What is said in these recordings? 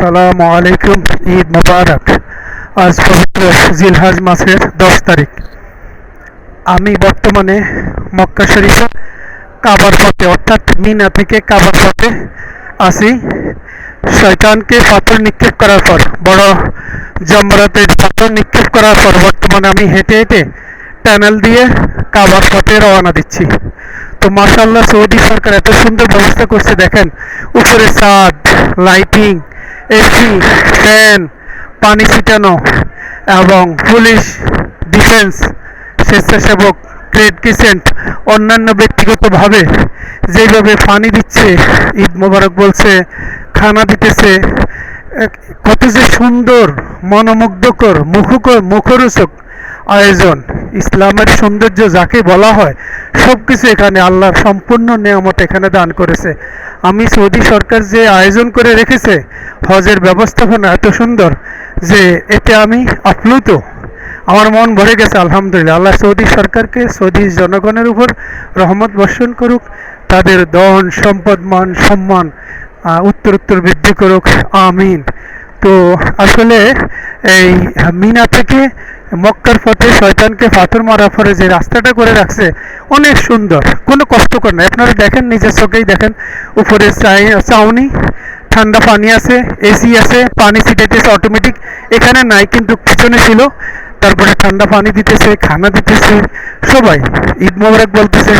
আসসালামু আলাইকুম। ঈদ মোবারক। আজ পবিত্র জিলহজ মাসের 10 তারিখ। আমি বর্তমানে মক্কা শরীফের কাবার পথে অর্থাৎ মিনা থেকে কাবার পথে আছি। শয়তানকে পাথর নিক্ষেপ করার পর, বড় জমরাতে পাথর নিক্ষেপ করার পর বর্তমানে আমি হেঁটে হেঁটে টানেল দিয়ে কাবার পথে রওনা দিচ্ছি। তো মাশাআল্লাহ, সৌদি সরকার এত সুন্দর ব্যবস্থা করছে দেখেন। উপরে ছাদ, লাইটিং, এসি, ফ্যান, পানি ছিটানো এবং পুলিশ, ডিফেন্স, স্বেচ্ছাসেবক, ট্রেড ক্রিসেন্ট, অন্যান্য ব্যক্তিগতভাবে যেভাবে পানি দিচ্ছে, ঈদ মোবারক বলছে, খানা দিতেছে, কত যে সুন্দর, মনোমুগ্ধকর, মুখরোচক আয়োজন। ইসলামের সৌন্দর্য যাকে বলা হয়, সব কিছু এখানে আল্লাহর সম্পূর্ণ নিয়ামত এখানে দান করেছে। আমি সৌদি সরকার যে আয়োজন করে রেখেছে, হজের ব্যবস্থাপনা এত সুন্দর যে এতে আমি আপ্লুত। আমার মন ভরে গেছে আলহামদুলিল্লাহ। আল্লাহ সৌদি সরকারকে, সৌদি জনগণের উপর রহমত বর্ষণ করুক, তাদের ধন সম্পদ, মান সম্মান উত্তর বৃদ্ধি করুক, আমিন। তো আসলে এই মিনা থেকে মক্কার পথে শয়তানকে পাথর মারার পরে যে রাস্তাটা করে রাখছে অনেক সুন্দর, কোনো কষ্টকর নয়। আপনারা দেখেন, নিজের চোখেই দেখেন। উপরে চাউনি, ঠান্ডা পানি আছে, এসি আছে, পানি ছিটাইতেছে অটোমেটিক। এখানে নাই কিন্তু পিছনে ছিল। তারপরে ঠান্ডা পানি দিতেছে, খানা দিতেছে, সবাই ঈদ মোবারক বলতেছে,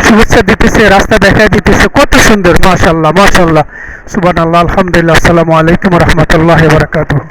শুভেচ্ছা দিতেছে, রাস্তা দেখায় দিতেছে। কত সুন্দর! মাশাআল্লাহ, মাশাআল্লাহ, সুবহানাল্লাহ, আলহামদুলিল্লাহ, আসসালামু আলাইকুম ওয়া রাহমাতুল্লাহি ওয়া বারাকাতুহু।